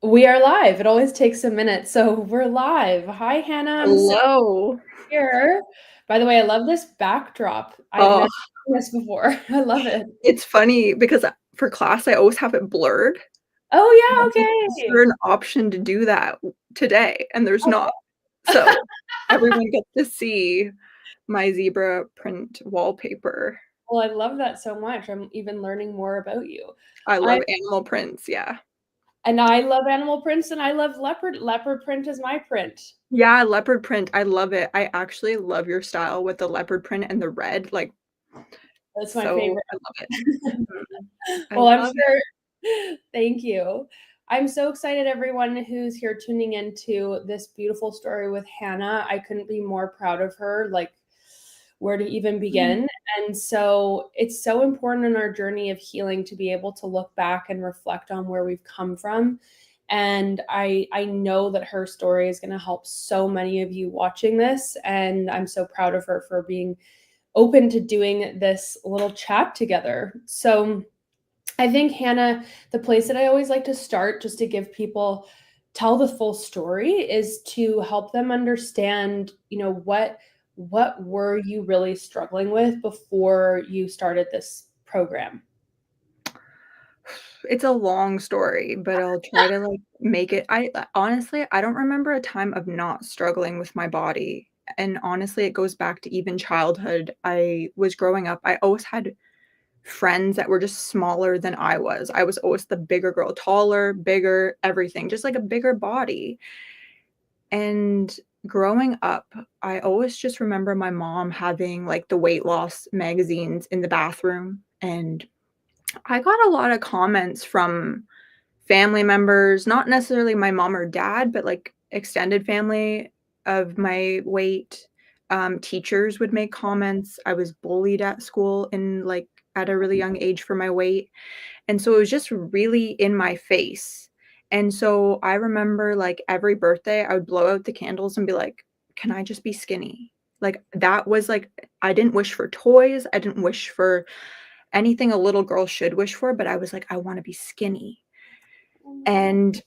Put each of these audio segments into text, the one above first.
We are live. It always takes a minute, so we're live. Hi, Hannah. I'm so Hello. here. By the way, I love this backdrop. I've Oh, never seen this before. I love it. it's funny because for class, I always have it blurred. And I Oh, was like, "Is yeah, there okay. an option to do that today?" And there's Oh, not. So everyone gets to see my zebra print wallpaper. well, I love that so much. I'm even learning more about you. I I love animal prints, yeah. and I love animal prints and I love leopard. Leopard print is my print. Yeah, leopard print, I love it. I actually love your style with the leopard print and the red, like, That's my so favorite. I love it. Mhm. I Well, I'm love it. sure. Thank you. I'm so excited, everyone who's here tuning into this beautiful story with Hannah. I couldn't be more proud of her, like where to even Mm. begin. And so it's so important in our journey of healing to be able to look back and reflect on where we've come from. And I know that her story is going to help so many of you watching this. And I'm so proud of her for being open to doing this little chat together. So I think, Hannah, the place that I always like to start just to give people tell the full story is to help them understand, what were you really struggling with before you started this program? It's a long story, but I'll try to, like, make it honestly, I don't remember a time of not struggling with my body, and honestly, it goes back to even childhood. I was growing up, I always had friends that were just smaller than I was. I was always the bigger girl, taller, bigger, everything, just like a bigger body, and growing up, I always just remember my mom having, like, the weight loss magazines in the bathroom, and I got a lot of comments from family members, not necessarily my mom or dad, but, like, extended family of my weight. Teachers would make comments. I was bullied at school at a really young age for my weight, and so it was just really in my face. And so I remember, like, every birthday, I would blow out the candles and be like, "Can I just be skinny?" Like, that was, like I didn't wish for toys, I didn't wish for anything a little girl should wish for, but I was like, "I wanna be skinny." And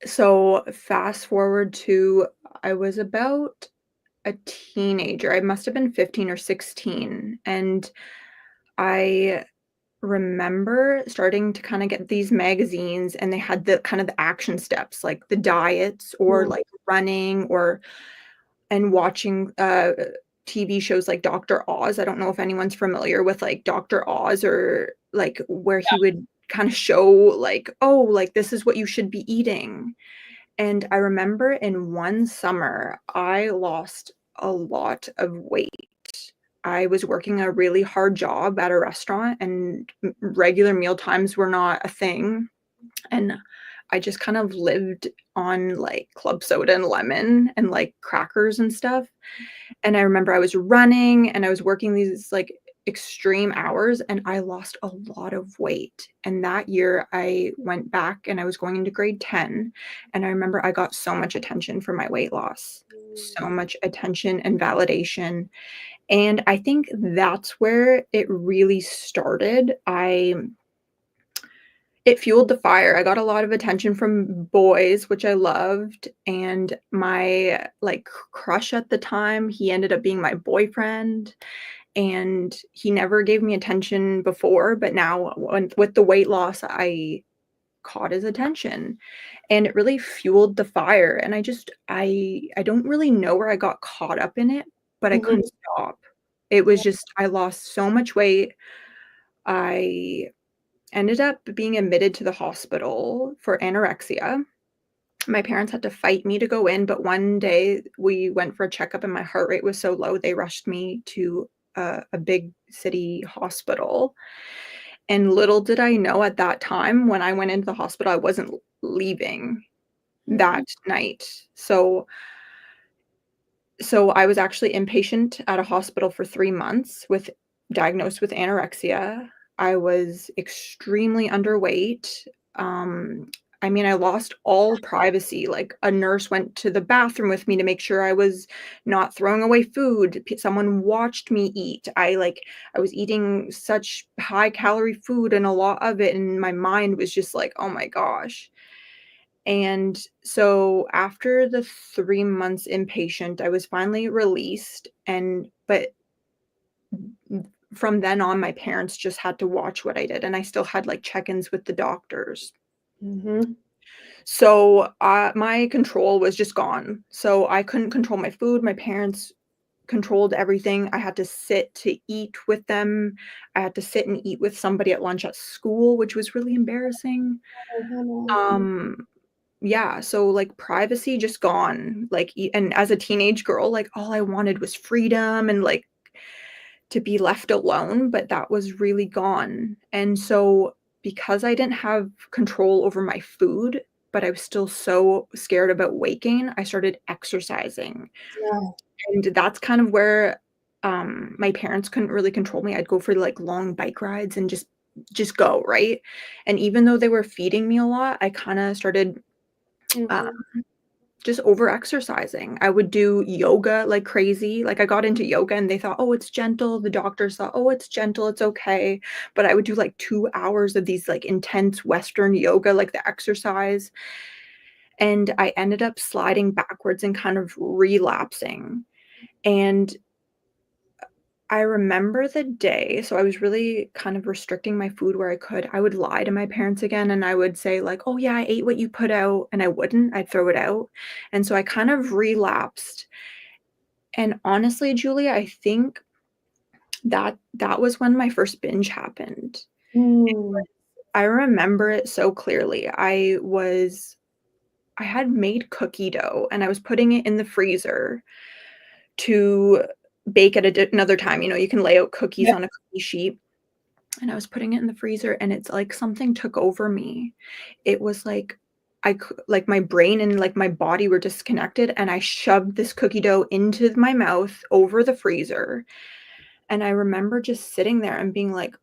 so fast forward to I was about a teenager. I must have been 15 or 16, and I remember starting to kinda get these magazines, and they had the kind of the action steps, like the diets or, Mhm. like, running or and watching, TV shows like Doctor Oz. I don't know if anyone's familiar with, like, Doctor Oz or, like, where he would kinda show, like, "Oh, like, this is what you should be eating." And I remember in one summer, I lost a lot of weight. I was working a really hard job at a restaurant, and regular meal times were not a thing, and I just kind of lived on, like, club soda and lemon and, like, crackers and stuff, and I remember I was running and I was working these, like, extreme hours, and I lost a lot of weight, and that year, I went back and I was going into grade 10, and I remember I got so much attention for my weight loss, so much attention and validation, and I think that's where it really started. It fueled the fire. I got a lot of attention from boys, which I loved, and my, like, crush at the time, he ended up being my boyfriend, and he never gave me attention before, but now with the weight loss, I caught his attention, and it really fueled the fire, and I don't really know where I got caught up in it, but I Mhm. couldn't stop. It was just I lost so much weight. I ended up being admitted to the hospital for anorexia. My parents had to fight me to go in, but one day we went for a checkup and my heart rate was so low, they rushed me to a big city hospital. And little did I know at that time when I went into the hospital, I wasn't leaving Mhm. that night. So I was actually inpatient at a hospital for 3 months with diagnosed with anorexia. I was extremely underweight. Um, I mean, I lost all privacy, like, a nurse went to the bathroom with me to make sure I was not throwing away food. Someone watched me eat. I was eating such high calorie food and a lot of it, and my mind was just like, "Oh my gosh." And so after the 3 months inpatient, I was finally released, and but from then on, my parents just had to watch what I did, and I still had, like, check-ins with the doctors. Mhm. So, my control was just gone. So, I couldn't control my food, my parents controlled everything. I had to sit to eat with them. I had to sit and eat with somebody at lunch at school, which was really embarrassing. Oh, Um, yeah, so, like, privacy just gone, like, and as a teenage girl, like, all I wanted was freedom and, like, to be left alone, but that was really gone, and so, because I didn't have control over my food, but I was still so scared about waking, I started exercising, yeah. and that's kind of where, my parents couldn't really control me. I'd go for, like, long bike rides and just go, right? And even though they were feeding me a lot, I kinda started, uh Mhm. just over-exercising. I would do yoga like crazy, like, I got into yoga and they thought, "Oh, it's gentle." The doctors thought, "Oh, it's gentle, it's okay." But I would do, like, 2 hours of these, like, intense Western yoga, like, the exercise, and I ended up sliding backwards and kind of relapsing, and I remember the day, so I was really kind of restricting my food where I could. I would lie to my parents again, and I would say like, "Oh, yeah, I ate what you put out," and I wouldn't, I'd throw it out, and so I kind of relapsed, and honestly, Julia, I think that was when my first binge happened. Mm. I remember it so clearly. I had made cookie dough, and I was putting it in the freezer to bake at another time. You can lay out cookies Yep. on a cookie sheet. And I was putting it in the freezer, and it's like something took over me. It was like like my brain and like my body were disconnected, and I shoved this cookie dough into my mouth over the freezer. And I remember just sitting there and being like,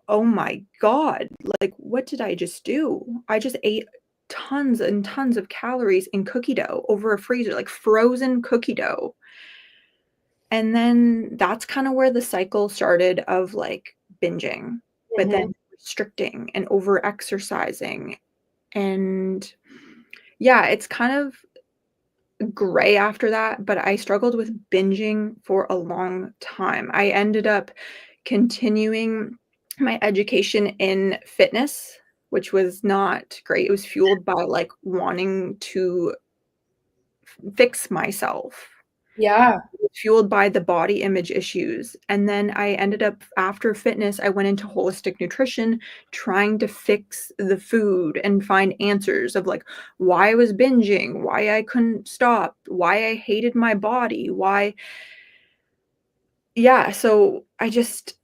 "Oh my god, like what did I just do? I just ate tons and tons of calories in cookie dough over a freezer, like frozen cookie dough." And then that's kinda where the cycle started of, like, binging, but then Mhm. restricting and over-exercising, and yeah, it's kind of gray after that, but I struggled with binging for a long time. I ended up continuing my education in fitness, which was not great. It was fueled by, like, wanting to fix myself. Yeah. Fueled by the body image issues, and then I ended up after fitness, I went into holistic nutrition trying to fix the food and find answers of, like, why I was binging, why I couldn't stop, why I hated my body, why yeah, so I just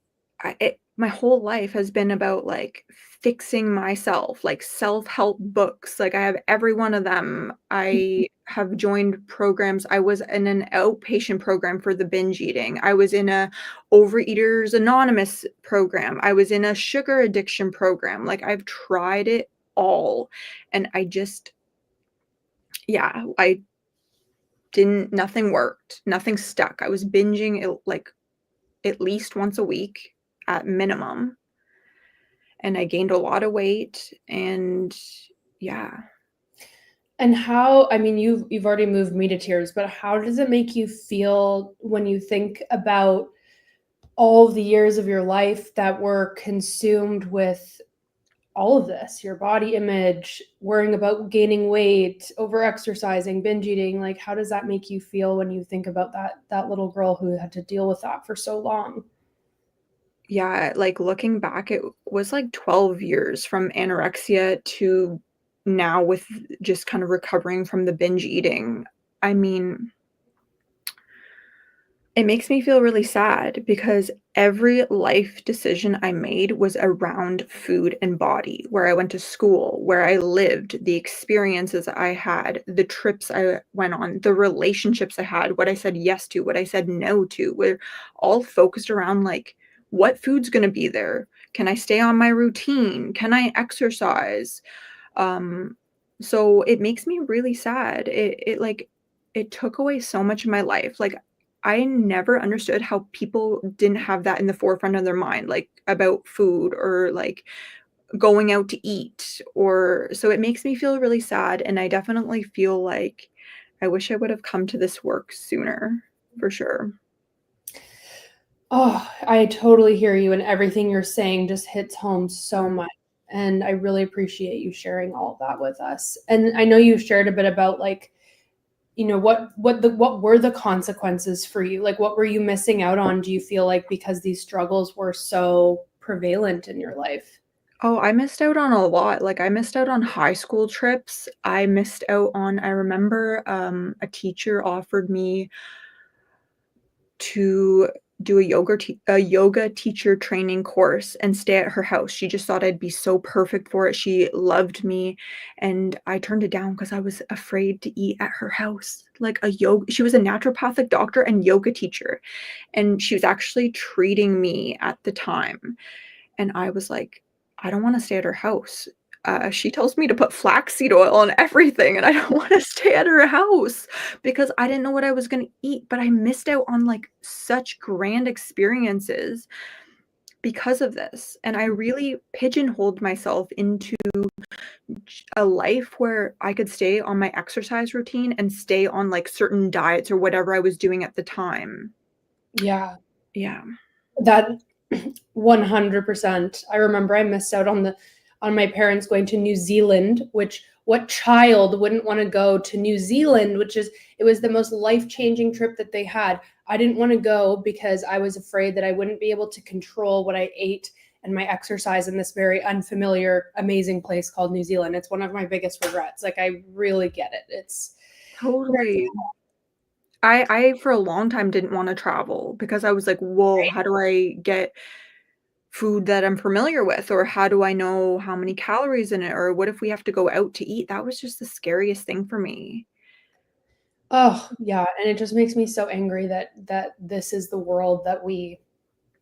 my whole life has been about, like, fixing myself, like, self-help books, like, I have every one of them. I have joined programs. I was in an outpatient program for the binge eating. I was in a Overeaters Anonymous program. I was in a sugar addiction program. Like, I've tried it all, and I just yeah, I didn't nothing worked. Nothing stuck. I was binging it, like, at least once a week at minimum, and I gained a lot of weight, and yeah. And how, I mean, you've already moved me to tears, but how does it make you feel when you think about all of the years of your life that were consumed with all of this, your body image, worrying about gaining weight, over exercising, binge eating? Like, how does that make you feel when you think about that little girl who had to deal with that for so long? Yeah, like, looking back, it was, like, 12 years from anorexia to now with just kind of recovering from the binge eating. I mean, it makes me feel really sad because every life decision I made was around food and body, where I went to school, where I lived, the experiences I had, the trips I went on, the relationships I had, what I said yes to, what I said no to, were all focused around like, what food's going to be there? Can I stay on my routine? Can I exercise? Um, so it makes me really sad. Like it took away so much of my life. Like I never understood how people didn't have that in the forefront of their mind, like about food or like going out to eat, or so it makes me feel really sad, and I definitely feel like I wish I would have come to this work sooner, for sure. Oh, I totally hear you, and everything you're saying just hits home so much. And I really appreciate you sharing all of that with us. And I know you shared a bit about like, what were the consequences for you? Like what were you missing out on, do you feel like, because these struggles were so prevalent in your life? Oh, I missed out on a lot, like, I missed out on high school trips, I missed out on I remember, a teacher offered me to do a yoga teacher training course and stay at her house. She just thought I'd be so perfect for it. She loved me, and I turned it down because I was afraid to eat at her house. Like a yoga she was a naturopathic doctor and yoga teacher, and she was actually treating me at the time. And I was like, "I don't wanna stay at her house. She tells me to put flaxseed oil on everything, and I don't wanna stay at her house," because I didn't know what I was gonna eat, but I missed out on, like, such grand experiences because of this, and I really pigeonholed myself into a life where I could stay on my exercise routine and stay on, like, certain diets or whatever I was doing at the time. Yeah. Yeah. That 100%. I remember I missed out on my parents going to New Zealand, which what child wouldn't wanna go to New Zealand, which is it was the most life-changing trip that they had. I didn't wanna go because I was afraid that I wouldn't be able to control what I ate and my exercise in this very unfamiliar, amazing place called New Zealand. It's one of my biggest regrets. Like, I really get it. It's Totally. I for a long time didn't wanna travel because I was like, "Whoa, how do I get food that I'm familiar with? Or how do I know how many calories in it? Or what if we have to go out to eat?" That was just the scariest thing for me. Oh, yeah, and it just makes me so angry that this is the world that we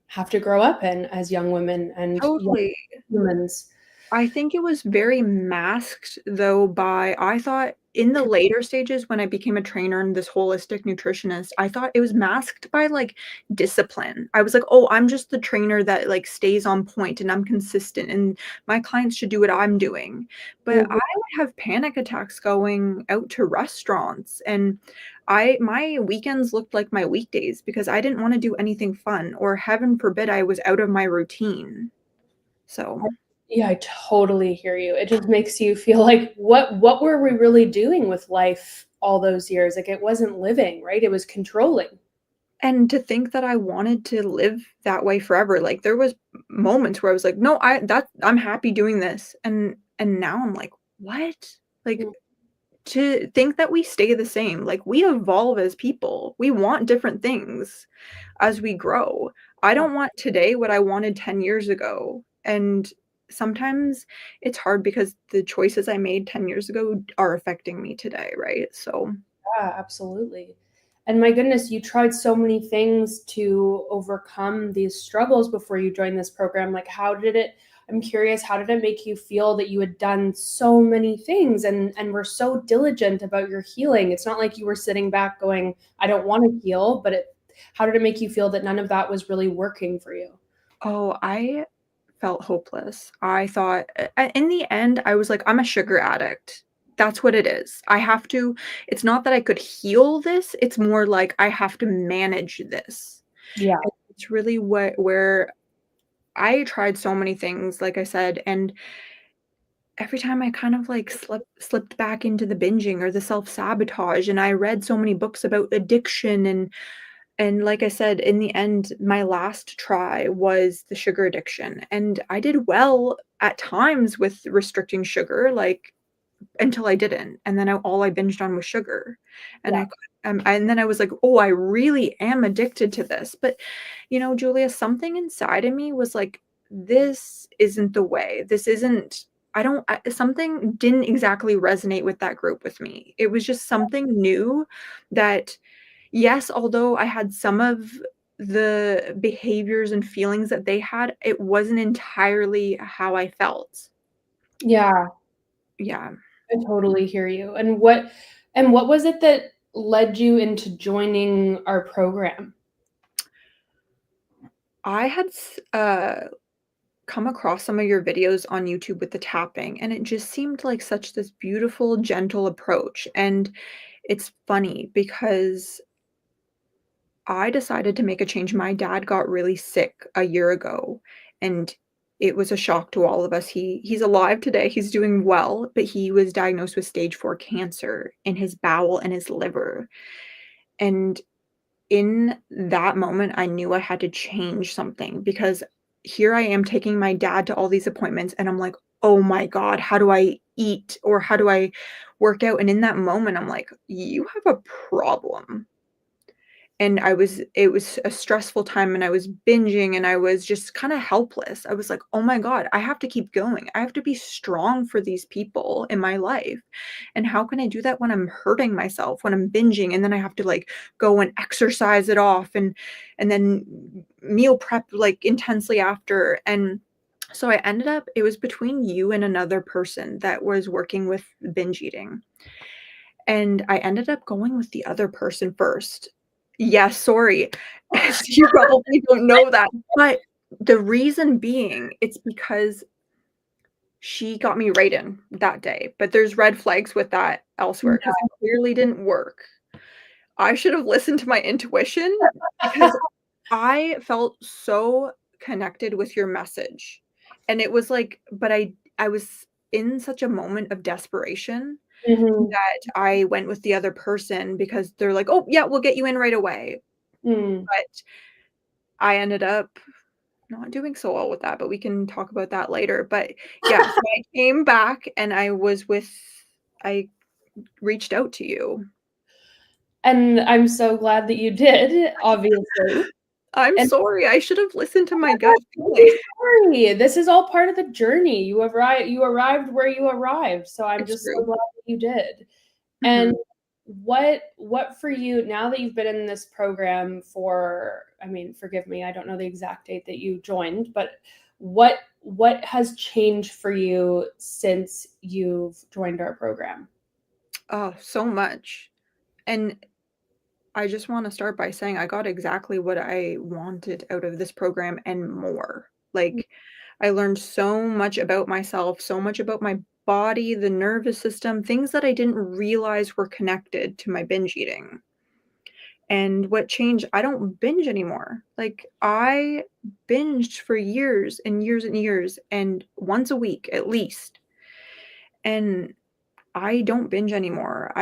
have to grow up in as young women and young Totally. humans. I think it was very masked though by I thought in the later stages when I became a trainer and this holistic nutritionist, I thought it was masked by, like, discipline. I was like, "Oh, I'm just the trainer that, like, stays on point and I'm consistent and my clients should do what I'm doing." But I Mhm. would have panic attacks going out to restaurants, and I my weekends looked like my weekdays because I didn't wanna do anything fun, or heaven forbid I was out of my routine. So Yeah, I totally hear you. It just makes you feel like, what were we really doing with life all those years? Like, it wasn't living, right? It was controlling. and to think that I wanted to live that way forever, like, there was moments where I was like, "No, I'm happy doing this," and now I'm like, "What?" Like, Mm, to think that we stay the same, like, we evolve as people, we want different things as we grow. I yeah. don't want today what I wanted 10 years ago, and sometimes it's hard because the choices I made 10 years ago are affecting me today, right? So Yeah, absolutely. And my goodness, you tried so many things to overcome these struggles before you joined this program. Like, I'm curious, how did it make you feel that you had done so many things and were so diligent about your healing? It's not like you were sitting back going, I don't want to heal, but how did it make you feel that none of that was really working for you? oh, I felt hopeless. I thought in the end, I was like, "I'm a sugar addict." That's what it is. I have to it's not that I could heal this, it's more like I have to manage this. Yeah. And it's really what where I tried so many things, like I said, and every time I kind of, like, slipped back into the binging or the self-sabotage, and I read so many books about addiction, and like I said, in the end, my last try was the sugar addiction, and I did well at times with restricting sugar, like, until I didn't, and then all I binged on was sugar, and Yeah. and then I was like, "Oh, I really am addicted to this," but, Julia, something inside of me was like, "This isn't the way. This isn't." Something didn't exactly resonate with that group with me. It was just something new that yes, although I had some of the behaviors and feelings that they had, it wasn't entirely how I felt. Yeah, Yeah. I totally hear you. And what was it that led you into joining our program? I had come across some of your videos on YouTube with the tapping, and it just seemed like such this beautiful, gentle approach. And it's funny because I decided to make a change. My dad got really sick a year ago, and it was a shock to all of us. He's alive today. He's doing well, but he was diagnosed with stage 4 cancer in his bowel and his liver. And in that moment, I knew I had to change something because here I am taking my dad to all these appointments, and I'm like, "Oh my god, how do I eat or how do I work out?" And in that moment, I'm like, "You have a problem." And it was a stressful time, and I was binging, and I was just kinda helpless. I was like, "Oh my god, I have to keep going. I have to be strong for these people in my life, and how can I do that when I'm hurting myself, when I'm binging, and then I have to, like, go and exercise it off and then meal prep, like, intensely after." And so I ended up it was between you and another person that was working with binge eating. And I ended up going with the other person first. Yes, sorry. You probably don't know that, but the reason being, it's because she got me right in that day, but there's red flags with that elsewhere because it clearly didn't work. I should have listened to my intuition because I felt so connected with your message, and it was like but I was in such a moment of desperation Mhm. that I went with the other person because they're like, "Oh, yeah, we'll get you in right away." Mm. But I ended up not doing so well with that, but we can talk about that later. But yeah, so I came back and I reached out to you. And I'm so glad that you did, obviously. I'm And sorry, I should have listened to my I'm gut not feeling. really sorry. This is all part of the journey. You arrived where you arrived, so I'm It's just so true. glad that you did. And Mhm. what for you now that you've been in this program for, I mean, forgive me, I don't know the exact date that you joined, but what has changed for you since you've joined our program? Oh, so much. And I just wanna start by saying I got exactly what I wanted out of this program and more. Like, I learned so much about myself, so much about my body, the nervous system, things that I didn't realize were connected to my binge eating. And what changed, I don't binge anymore. Like, I binged for years and years and years, and once a week at least. And I don't binge anymore.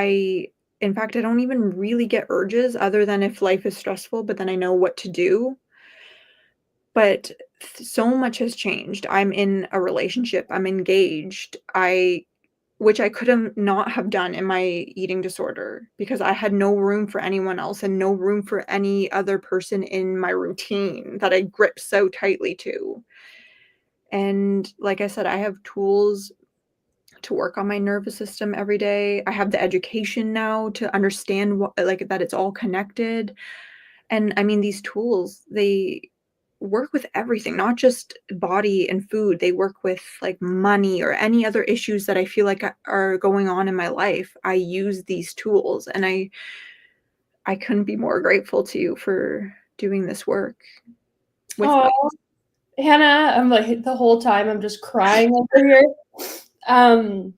In fact, I don't even really get urges other than if life is stressful, but then I know what to do. But so much has changed. I'm in a relationship, I'm engaged. Which I could have not have done in my eating disorder because I had no room for anyone else and no room for any other person in my routine that I grip so tightly to. And like I said, I have tools to work on my nervous system every day. I have the education now to understand what like, that it's all connected. And I mean, these tools, they work with everything, not just body and food. They work with, like, money or any other issues that I feel like are going on in my life. I use these tools, and I couldn't be more grateful to you for doing this work with Oh, me. Hannah, I'm like the whole time I'm just crying over here. Um,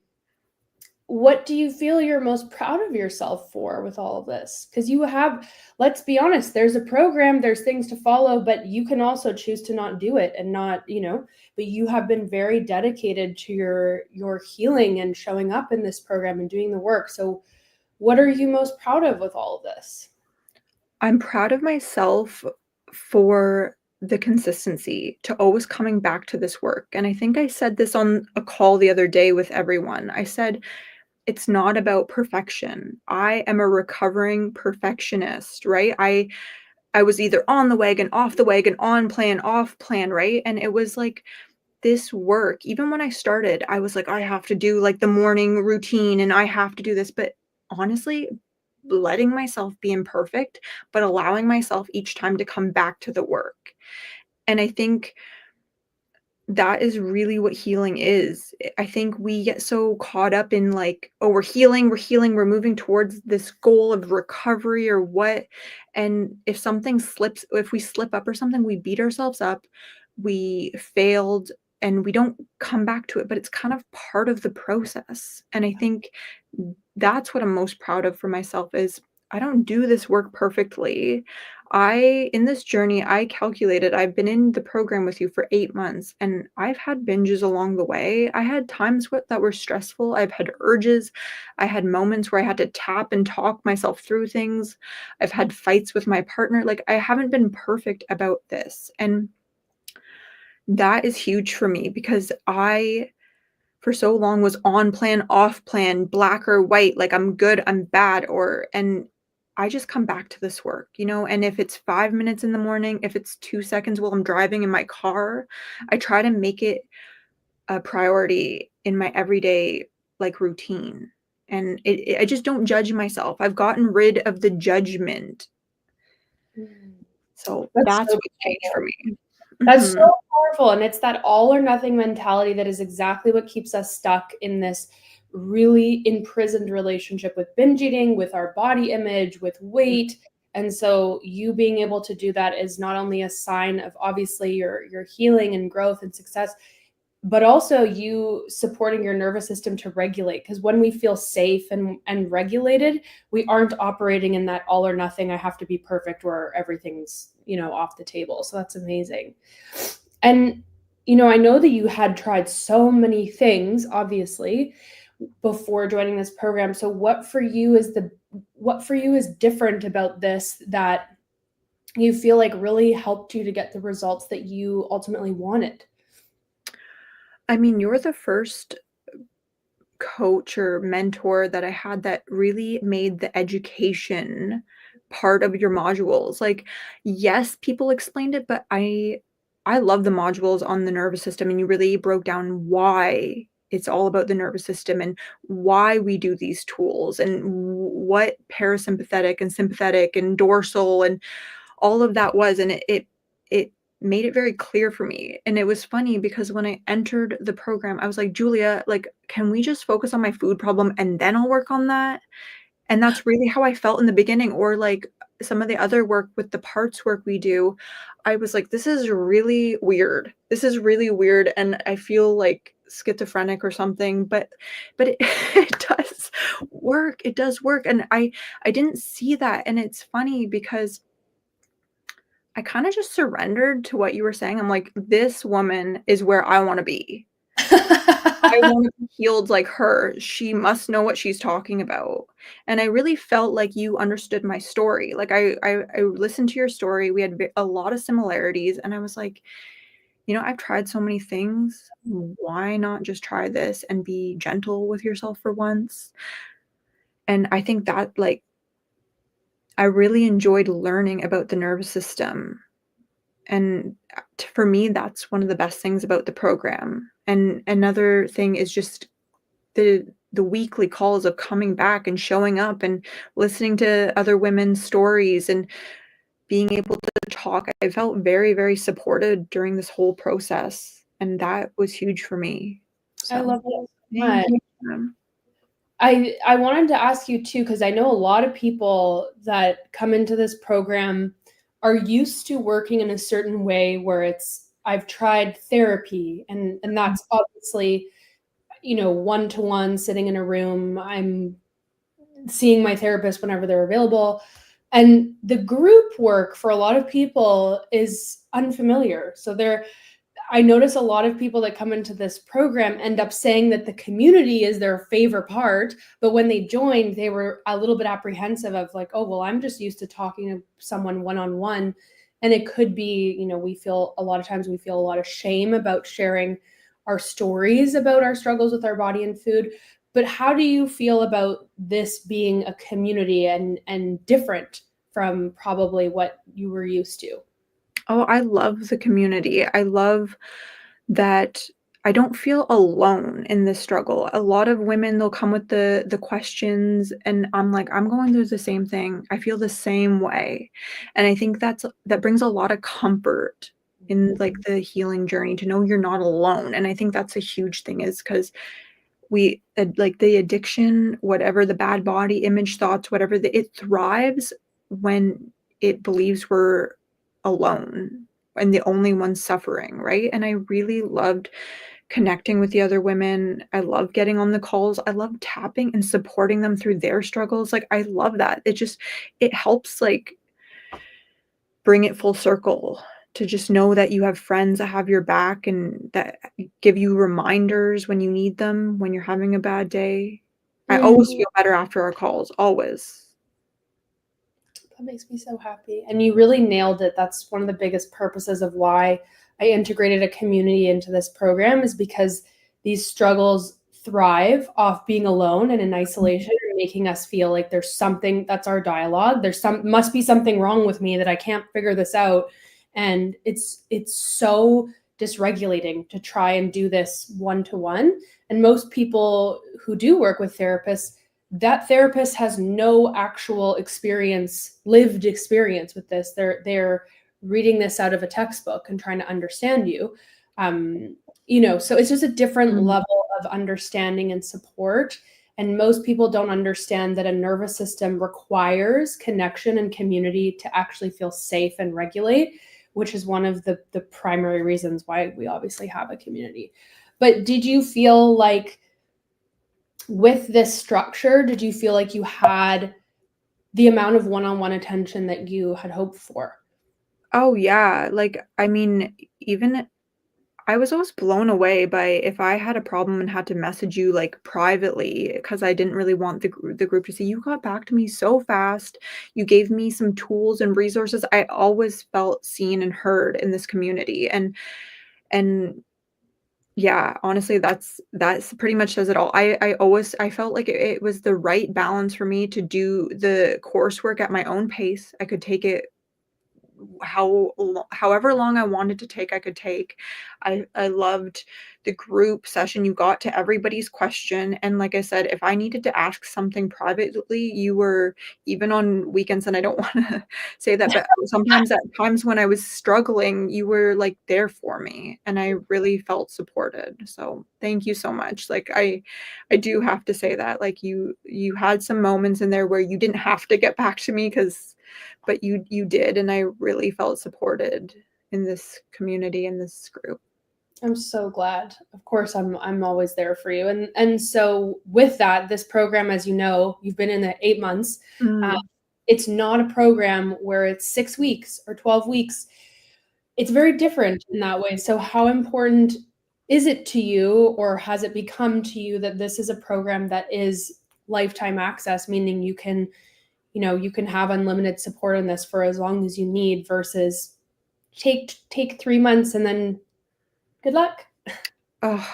what do you feel you're most proud of yourself for with all of this? Because you have, let's be honest, there's a program, there's things to follow, but you can also choose to not do it and not, but you have been very dedicated to your healing and showing up in this program and doing the work. So what are you most proud of with all of this? I'm proud of myself for the consistency, to always coming back to this work, and I think I said this on a call the other day with everyone. I said, "It's not about perfection." I am a recovering perfectionist, right? I was either on the wagon, off the wagon, on plan, off plan, right? And it was like this work, even when I started, I was like, I have to do like the morning routine and I have to do this. But honestly, letting myself be imperfect, but allowing myself each time to come back to the work. And I think that is really what healing is. I think we get so caught up in like, oh, we're healing, we're moving towards this goal of recovery or what. And if something slips, if we slip up or something, we beat ourselves up. We failed. and we don't come back to it, but it's kind of part of the process. And I think that's what I'm most proud of for myself is I don't do this work perfectly. In this journey, I calculated I've been in the program with you for 8 months and I've had binges along the way. I had times that were stressful. I've had urges. I had moments where I had to tap and talk myself through things. I've had fights with my partner. Like I haven't been perfect about this. And that is huge for me because I for so long was on plan, off plan, black or white, like I'm good, I'm bad, and I just come back to this work, and if it's 5 minutes in the morning, if it's 2 seconds while I'm driving in my car, I try to make it a priority in my everyday, like, routine, and I just don't judge myself. I've gotten rid of the judgment, Mm. so That's that's so what's changed for beautiful. me. That's so Mhm. powerful, and it's that all or nothing mentality that is exactly what keeps us stuck in this really imprisoned relationship with binge eating, with our body image, with weight, and so you being able to do that is not only a sign of obviously your healing and growth and success, but also you supporting your nervous system to regulate. Because when we feel safe and regulated, we aren't operating in that all or nothing, I have to be perfect where everything's, off the table. So that's amazing. And I know that you had tried so many things, obviously, before joining this program. So what for you is different about this that you feel like really helped you to get the results that you ultimately wanted? I mean, you're the first coach or mentor that I had that really made the education part of your modules. Like, yes, people explained it, but I love the modules on the nervous system and you really broke down why it's all about the nervous system and why we do these tools and what parasympathetic and sympathetic and dorsal and all of that was, and it made it very clear for me, and it was funny because when I entered the program, I was like, "Julia, like, can we just focus on my food problem and then I'll work on that?" And that's really how I felt in the beginning, or, like, some of the other work with the parts work we do, I was like, "This is really weird. This is really weird, and I feel, like, schizophrenic or something," but it it does work, and I didn't see that, and it's funny because I kinda just surrendered to what you were saying. I'm like, "This woman is where I wanna be. I wanna be healed like her. She must know what she's talking about." And I really felt like you understood my story. Like, I listened to your story, we had a lot of similarities, and I was like, I've tried so many things. Why not just try this and be gentle with yourself for once?" And I think that, like, I really enjoyed learning about the nervous system. And, for me, that's one of the best things about the program. And another thing is just the weekly calls of coming back and showing up and listening to other women's stories and being able to talk. I felt very, very supported during this whole process, and that was huge for me. I So, love that so thank much. you. I wanted to ask you too, because I know a lot of people that come into this program are used to working in a certain way where it's I've tried therapy and that's obviously, one to one sitting in a room. I'm seeing my therapist whenever they're available. And the group work for a lot of people is unfamiliar. So I notice a lot of people that come into this program end up saying that the community is their favorite part, but when they joined, they were a little bit apprehensive of like, oh, well, I'm just used to talking to someone one-on-one. And it could be, a lot of times we feel a lot of shame about sharing our stories about our struggles with our body and food. But how do you feel about this being a community and different from probably what you were used to? Oh, I love the community. I love that I don't feel alone in this struggle. A lot of women, they'll come with the questions and I'm like, "I'm going through the same thing. I feel the same way." And I think that brings a lot of comfort in, like, the healing journey to know you're not alone, and I think that's a huge thing is because like, the addiction, whatever the bad body image thoughts, it thrives when it believes we're alone. and the only one suffering, right? And I really loved connecting with the other women. I love getting on the calls. I love tapping and supporting them through their struggles. Like, I love that. It helps, like, bring it full circle to just know that you have friends that have your back and that give you reminders when you need them, when you're having a bad day. I always Mm. feel better after our calls, always. That makes me so happy. And you really nailed it. That's one of the biggest purposes of why I integrated a community into this program, is because these struggles thrive off being alone and in isolation and making us feel like there's something that's our dialogue. Must be something wrong with me that I can't figure this out. And it's so dysregulating to try and do this one to one. And most people who do work with therapists, that therapist has no actual experience, lived experience with this. They're reading this out of a textbook and trying to understand you. So it's just a different Mm. level of understanding and support. And most people don't understand that a nervous system requires connection and community to actually feel safe and regulate, which is one of the primary reasons why we obviously have a community. But did you feel like, with this structure, did you feel like you had the amount of one-on-one attention that you had hoped for? Oh, yeah, like, I mean, even I was always blown away by if I had a problem and had to message you, like, privately, because I didn't really want the group to see, you got back to me so fast, you gave me some tools and resources. I always felt seen and heard in this community, and yeah, honestly, that's pretty much says it all. I felt like it was the right balance for me to do the coursework at my own pace. I could take it however long I wanted to take, I could take. I loved the group session. You got to everybody's question, and like I said, if I needed to ask something privately, you were even on weekends, and I don't wanna say that, but sometimes at times when I was struggling, you were, like, there for me, and I really felt supported, so thank you so much. Like, I do have to say that, like, you had some moments in there where you didn't have to get back to me, because but you did, and I really felt supported in this community, in this group. I'm so glad. Of course, I'm always there for you. And so with that, this program, as you know, you've been in it 8 months. Uh, Mm. it's not a program where it's 6 weeks or 12 weeks. It's very different in that way. So how important is it to you, or has it become to you, that this is a program that is lifetime access, meaning you can have unlimited support in this for as long as you need, versus take 3 months and then good luck. Oh,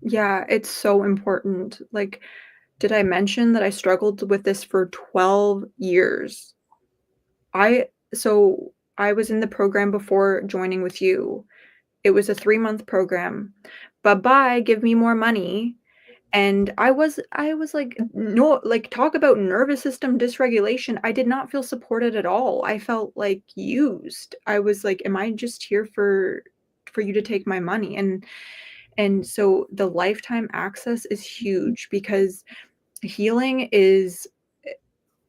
yeah, it's so important. Like, did I mention that I struggled with this for 12 years? I so I was in the program before joining with you. It was a 3-month program. "Bye-bye, give me more money." And I was like, no, like, talk about nervous system dysregulation. I did not feel supported at all. I felt, like, used. I was like, "Am I just here for you to take my money?" And so the lifetime access is huge because healing is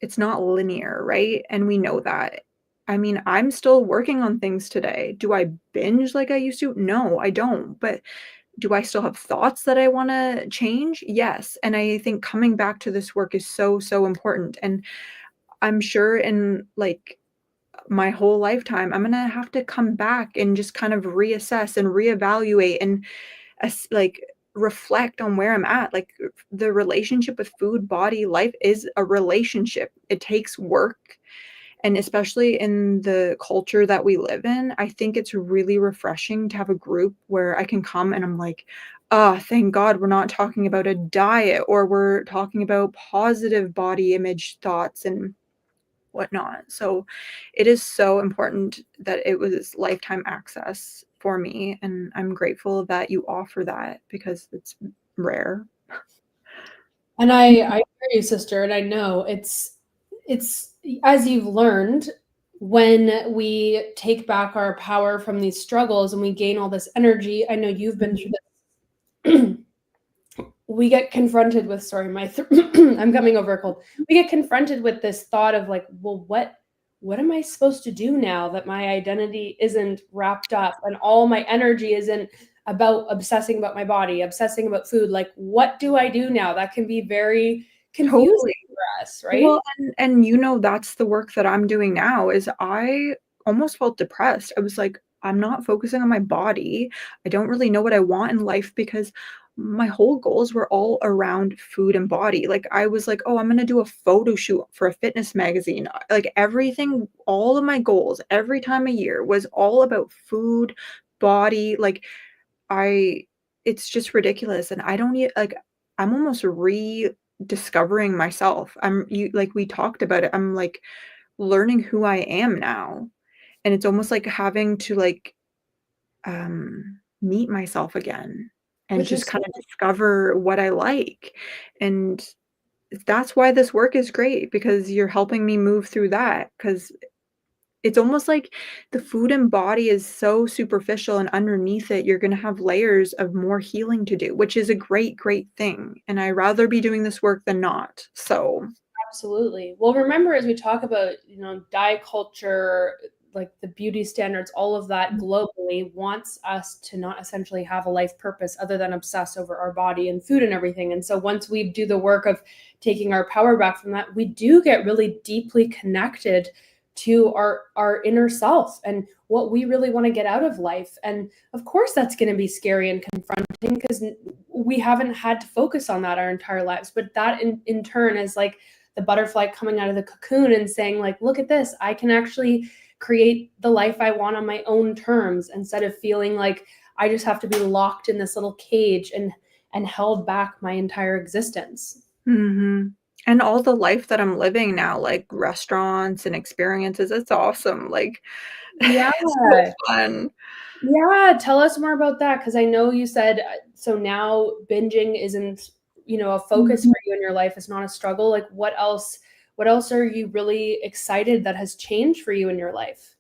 it's not linear, right? And we know that. I mean, I'm still working on things today. Do I binge like I used to? No, I don't. But do I still have thoughts that I wanna change? Yes, and I think coming back to this work is so, so important, and I'm sure in, like, my whole lifetime, I'm gonna have to come back and just kind of reassess and reevaluate and like, reflect on where I'm at, like, the relationship with food, body, life is a relationship. It takes work, and especially in the culture that we live in, I think it's really refreshing to have a group where I can come and I'm like, "Ah, thank God we're not talking about a diet or we're talking about positive body image thoughts and whatnot." So it is so important that it was lifetime access for me, and I'm grateful that you offer that because it's rare. And I hear you, sister, and I know it's as you've learned, when we take back our power from these struggles and we gain all this energy. I know you've been through this. We get confronted with, sorry, I'm coming over a cold. We get confronted with this thought of like, well, what am I supposed to do now that my identity isn't wrapped up and all my energy isn't about obsessing about my body, obsessing about food? Like, what do I do now? That can be very confusing Totally. for us, right? Well, and that's the work that I'm doing now is I almost felt depressed. I was like, I'm not focusing on my body. I don't really know what I want in life because my whole goals were all around food and body. Like I was like, "Oh, I'm going to do a photo shoot for a fitness magazine." Like everything, all of my goals every time a year was all about food, body, like I it's just ridiculous, and I don't like, I'm almost rediscovering myself. Like we talked about it, I'm, like, learning who I am now, and it's almost like having to, like, meet myself again and Which just is so kinda discover what I like, and that's why this work is great because you're helping me move through that. Because it's almost like the food and body is so superficial, and underneath it, you're gonna have layers of more healing to do, which is a great, great thing, and I'd rather be doing this work than not, so absolutely. Well, remember, as we talk about, diet culture, like the beauty standards, all of that globally wants us to not essentially have a life purpose other than obsess over our body and food and everything. And so once we do the work of taking our power back from that, we do get really deeply connected to our inner self and what we really want to get out of life. And of course that's going to be scary and confronting because we haven't had to focus on that our entire lives. But that in turn is like the butterfly coming out of the cocoon and saying, like, look at this, I can actually create the life I want on my own terms instead of feeling like I just have to be locked in this little cage and held back my entire existence. mhm, and all the life that I'm living now, like restaurants and experiences, it's awesome, like, Yeah. it's so fun. Yeah, tell us more about that because I know you said so now binging isn't, a focus Mhm. for you in your life. It's not a struggle. Like what else are you really excited that has changed for you in your life?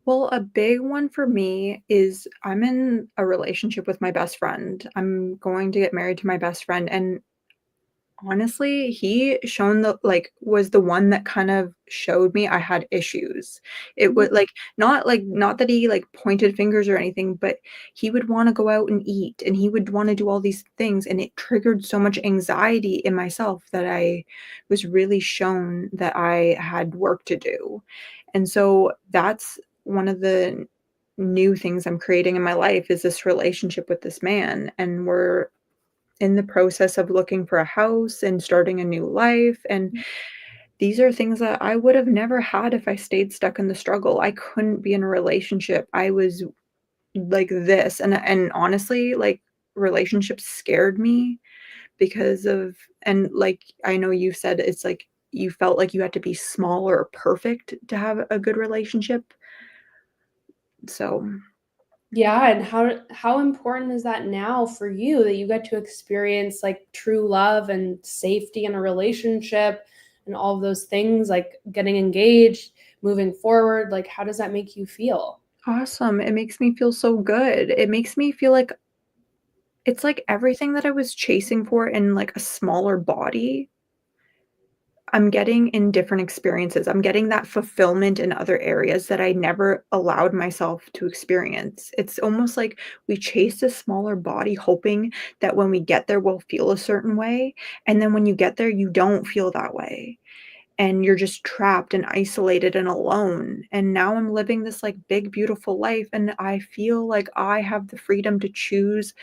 Well, a big one for me is I'm in a relationship with my best friend. I'm going to get married to my best friend, and honestly, he shown the like, was the one that kind of showed me I had issues. It Mhm. would not that he, like, pointed fingers or anything, but he would wanna go out and eat, and he would wanna do all these things, and it triggered so much anxiety in myself that I was really shown that I had work to do. And so that's one of the new things I'm creating in my life is this relationship with this man, and we're in the process of looking for a house and starting a new life, and these are things that I would have never had if I stayed stuck in the struggle. I couldn't be in a relationship. I was like this, and honestly, like, relationships scared me because of, and, like, I know you said it's like you felt like you had to be small or perfect to have a good relationship, so Yeah, and how important is that now for you that you get to experience like true love and safety in a relationship and all of those things, like getting engaged, moving forward, like how does that make you feel? awesome. It makes me feel so good. It makes me feel like it's like everything that I was chasing for in, like, a smaller body, I'm getting in different experiences. I'm getting that fulfillment in other areas that I never allowed myself to experience. It's almost like we chase a smaller body hoping that when we get there, we'll feel a certain way, and then when you get there, you don't feel that way, and you're just trapped and isolated and alone, and now I'm living this, like, big, beautiful life, and I feel like I have the freedom to choose,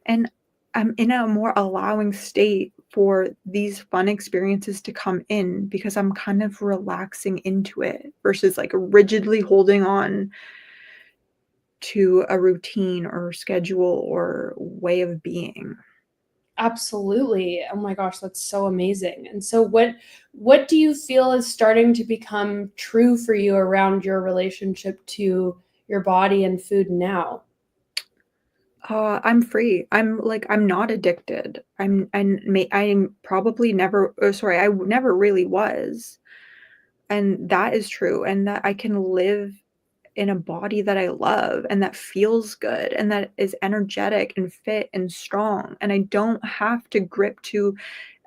and I'm in a more allowing state for these fun experiences to come in because I'm kind of relaxing into it versus, like, rigidly holding on to a routine or schedule or way of being. Absolutely. Oh my gosh, that's so amazing. And so what do you feel is starting to become true for you around your relationship to your body and food now? I'm free. I'm not addicted. I'm probably never, sorry, never really was, and that is true, and that I can live in a body that I love and that feels good and that is energetic and fit and strong, and I don't have to grip to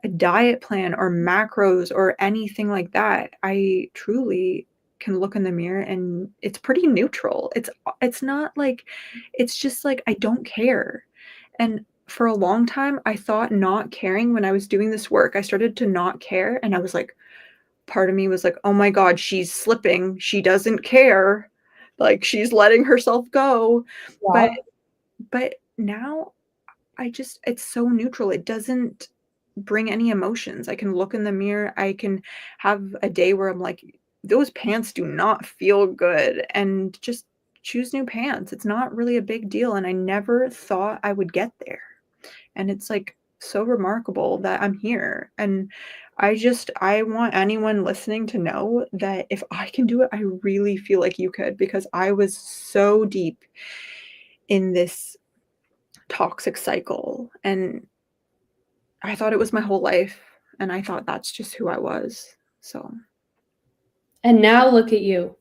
a diet plan or macros or anything like that. I truly can look in the mirror and it's pretty neutral. It's not like it's just like I don't care. And for a long time, I thought not caring when I was doing this work, I started to not care, and I was like part of me was like, "Oh my god, she's slipping. She doesn't care. Like, she's letting herself go." But Yeah. now I just it's so neutral. It doesn't bring any emotions. I can look in the mirror. I can have a day where I'm like, "Those pants do not feel good," and just choose new pants. It's not really a big deal, and I never thought I would get there. And it's, like, so remarkable that I'm here, and I want anyone listening to know that if I can do it, I really feel like you could because I was so deep in this toxic cycle, and I thought it was my whole life, and I thought that's just who I was. So, And now look at you.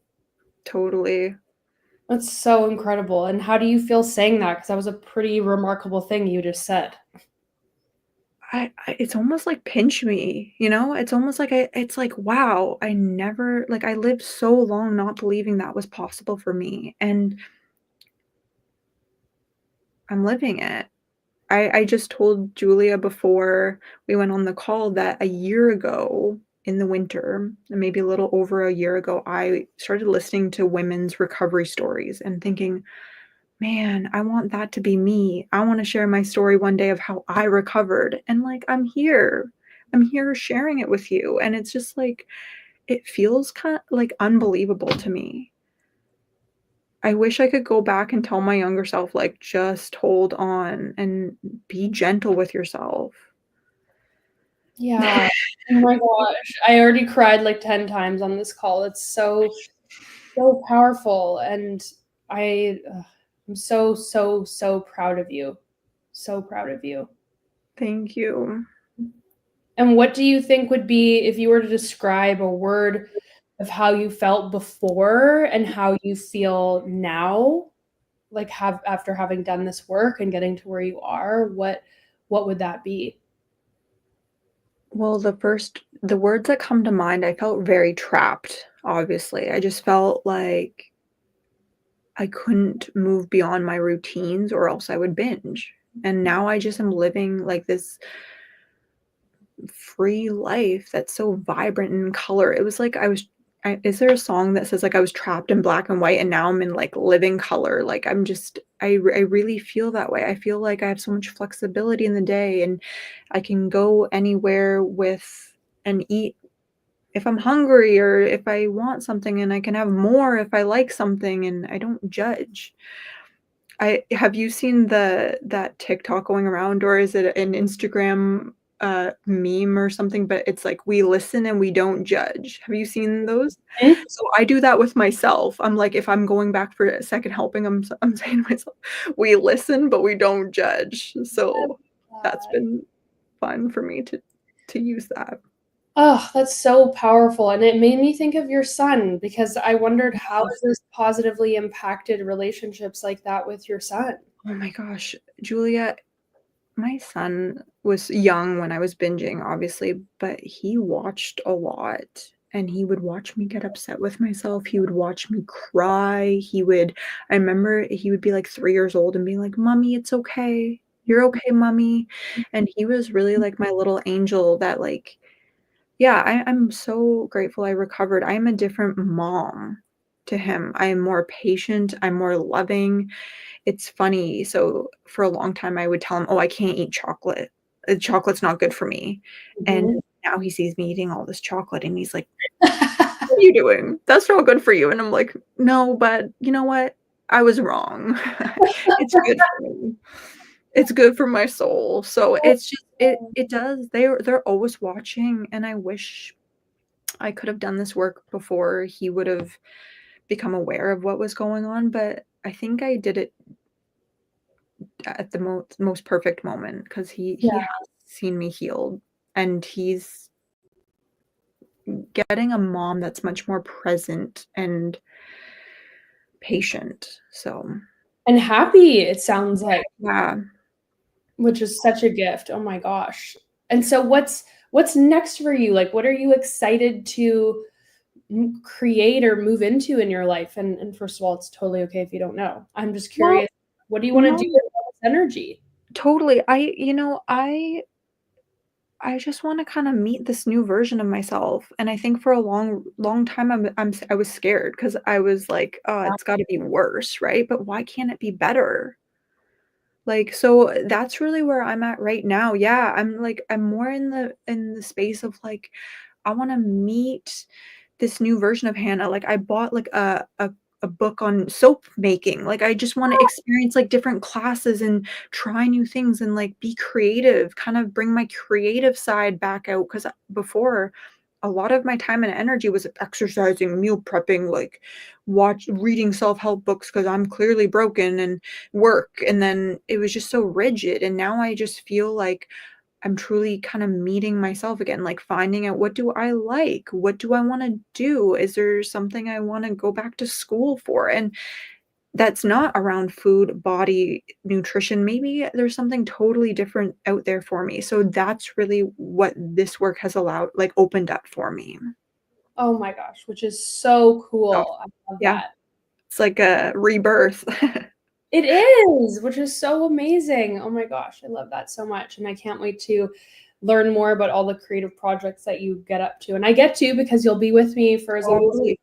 totally. That's so incredible. And how do you feel saying that? Because that was a pretty remarkable thing you just said. I it's almost like pinch me, you know? It's almost like it's like, wow, I never like, I lived so long not believing that was possible for me, and I'm living it. I just told Julia before we went on the call that a year ago in the winter, maybe a little over a year ago, I started listening to women's recovery stories and thinking, "Man, I want that to be me. I wanna share my story one day of how I recovered." And, like, I'm here. I'm here sharing it with you, and it's just, like, it feels like, unbelievable to me. I wish I could go back and tell my younger self, like, "Just hold on and be gentle with yourself." Yeah. Oh my gosh. I already cried like 10 times on this call. It's so, so powerful. And I'm so, so, so proud of you. So proud of you. Thank you. And what do you think would be, if you were to describe a word of how you felt before and how you feel now, like have after having done this work and getting to where you are, what would that be? Well, the words that come to mind, I felt very trapped, obviously. I just felt like I couldn't move beyond my routines or else I would binge. And now I just am living like this free life that's so vibrant in color. It was like is there a song that says like I was trapped in black and white and now I'm in like living color? Like I'm just I really feel that way. I feel like I have so much flexibility in the day and I can go anywhere with and eat if I'm hungry or if I want something and I can have more if I like something and I don't judge. I have you seen that TikTok going around, or is it an Instagram, meme or something, but it's like, "We listen and we don't judge." Have you seen those? Mhm. So I do that with myself. I'm like, if I'm going back for a second helping, I'm saying to myself, "We listen, but we don't judge." So that's been fun for me to use that. Oh, that's so powerful, and it made me think of your son because I wondered how has Yes. this positively impacted relationships like that with your son? Oh my gosh, Julia, my son was young when I was binging, obviously, but he watched a lot, and he would watch me get upset with myself, he would watch me cry, I remember he would be, like, 3 years old and being like, "Mommy, it's okay. You're okay, mommy," and he was really like my little angel that, like yeah, I'm so grateful I recovered. I am a different mom to him. I am more patient, I'm more loving, it's funny, so for a long time, I would tell him, "Oh, I can't eat chocolate. Chocolate's not good for me." And Mhm. now he sees me eating all this chocolate, and he's like, "What are you doing? That's not good for you." And I'm like, "No, but you know what? I was wrong. It's good for me. It's good for my soul." So it's just it does they're always watching, and I wish I could have done this work before he would have become aware of what was going on, but I think I did it at the most perfect moment because he Yeah, has seen me healed, and he's getting a mom that's much more present and patient, so and happy, it sounds like, yeah. which is such a gift, oh my gosh. And so what's next for you? Like, what are you excited to create or move into in your life? And first of all, it's totally okay if you don't know. I'm just Well, curious, what do you want to do no, with all this energy? totally. I just wanna kinda meet this new version of myself, and I think for a long time, I was scared because I was like, "Oh, Yeah. it's gotta be worse, right? But why can't it be better?" Like, so that's really where I'm at right now. Yeah, I'm more in the space of, like, I wanna meet this new version of Hannah. Like, I bought, like, a book on soap making. Like, I just wanna experience, like, different classes and try new things and, like, be creative, kind of bring my creative side back out. Because before, a lot of my time and energy was exercising, meal prepping, like, reading self-help books because 'cause I'm clearly broken, and work, and then it was just so rigid, and now I just feel like I'm truly kind of meeting myself again, like finding out what do I like? What do I want to do? Is there something I want to go back to school for? And that's not around food, body, nutrition. Maybe there's something totally different out there for me. So that's really what this work has allowed, like opened up for me. Oh my gosh, which is so Oh, cool. I love yeah. that. It's like a rebirth. It is, which is so amazing. Oh my gosh, I love that so much, and I can't wait to learn more about all the creative projects that you get up to, and I get to because you'll be with me for as long as Totally.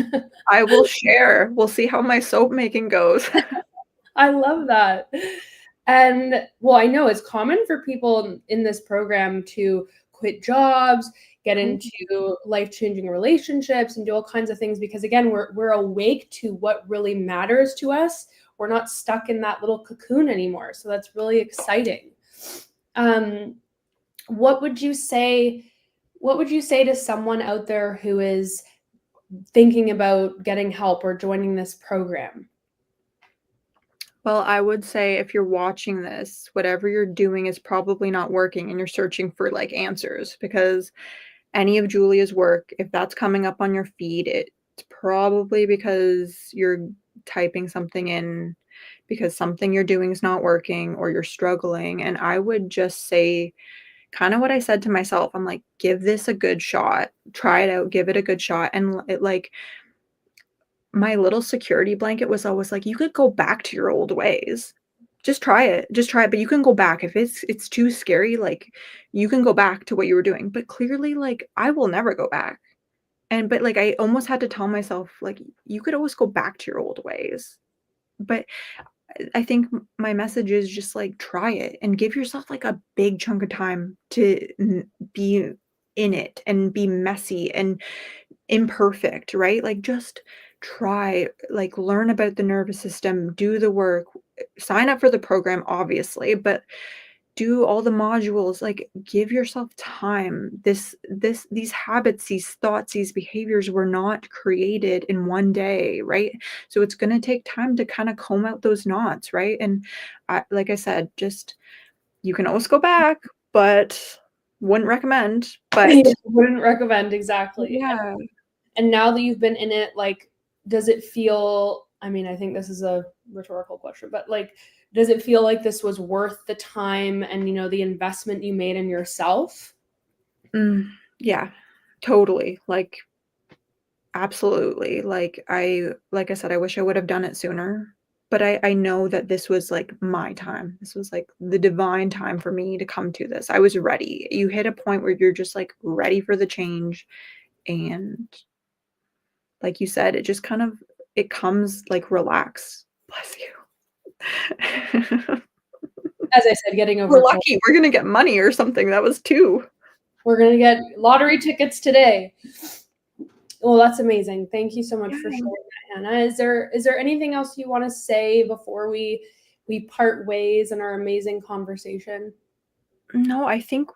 you I will share. We'll see how my soap making goes. I love that. And well, I know it's common for people in this program to quit jobs, get Totally. into life-changing relationships, and do all kinds of things because again, we're awake to what really matters to us. We're not stuck in that little cocoon anymore. So that's really exciting. Um, what would you say what would you say to someone out there who is thinking about getting help or joining this program? Well, I would say if you're watching this, whatever you're doing is probably not working and you're searching for like answers because any of Julia's work, if that's coming up on your feed, it's probably because you're typing something in because something you're doing is not working or you're struggling. And I would just say kind of what I said to myself. I'm like, give this a good shot, try it out, give it a good shot. And it like, my little security blanket was always like, "You could go back to your old ways. Just try it, but you can go back. If it's too scary, like, you can go back to what you were doing." But clearly, like, I will never go back. But, like, I almost had to tell myself, like, "You could always go back to your old ways." But I think my message is just, like, try it and give yourself, like, a big chunk of time to be in it and be messy and imperfect, right? Like, just try, like, learn about the nervous system, do the work, sign up for the program, obviously, but do all the modules, like, give yourself time. These habits, these thoughts, these behaviors were not created in one day, right? So it's gonna take time to kinda comb out those knots, right? And like I said, just you can always go back, but wouldn't recommend, Yeah, but wouldn't recommend, exactly. yeah. And now that you've been in it, like, does it feel I mean, I think this is a rhetorical question, but, like, does it feel like this was worth the time and, the investment you made in yourself? Mm, yeah, totally, like, absolutely, like I said, I wish I would have done it sooner, but I know that this was, like, my time. This was, like, the divine time for me to come to this. I was ready. You hit a point where you're just, like, ready for the change, and like you said, it just kind of it comes, like, relax. Bless you. As I said, getting We're over COVID. lucky, we're gonna get money or something, that was 2. We're gonna get lottery tickets today. Well, that's amazing. Thank you so much for Yeah. sharing that, Hannah. Is there anything else you wanna say before we part ways in our amazing conversation? No, I think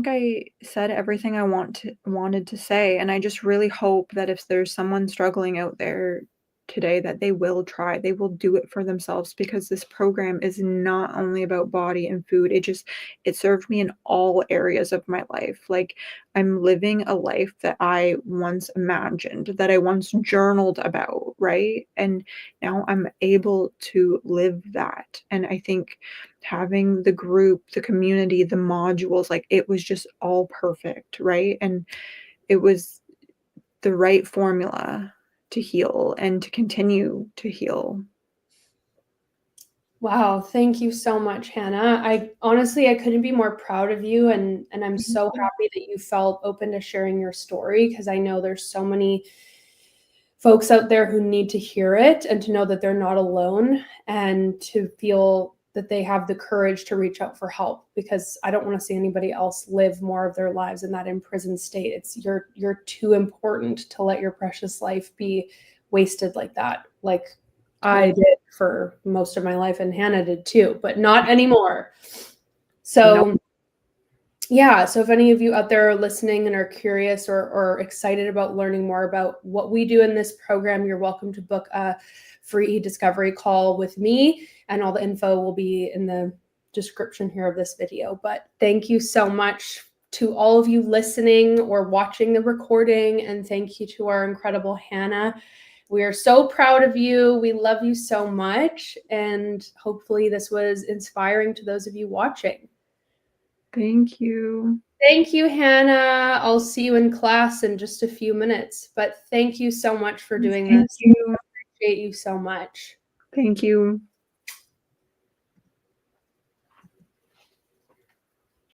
I said everything I wanted to say, and I just really hope that if there's someone struggling out there today that they will do it for themselves because this program is not only about body and food. It served me in all areas of my life. Like I'm living a life that I once imagined, that I once journaled about, right? And now I'm able to live that. And I think having the group, the community, the modules, like, it was just all perfect, right? And it was the right formula to heal and to continue to heal. Wow, thank you so much, Hannah. I honestly, I couldn't be more proud of you, and I'm Thank so you. happy that you felt open to sharing your story, because I know there's so many folks out there who need to hear it and to know that they're not alone, and to feel that they have the courage to reach out for help, because I don't want to see anybody else live more of their lives in that imprisoned state. It's you're too important to let your precious life be wasted like that. Like I Totally. did for most of my life, and Hannah did too, but not anymore. No. So yeah, so if any of you out there are listening and are curious or excited about learning more about what we do in this program, you're welcome to book a free discovery call with me, and all the info will be in the description here of this video. But thank you so much to all of you listening or watching the recording, and thank you to our incredible Hannah. We are so proud of you. We love you so much, and hopefully this was inspiring to those of you watching. Thank you. Thank you, Hannah. I'll see you in class in just a few minutes, but thank you so much for doing Thank this. you. I appreciate you so much. Thank you.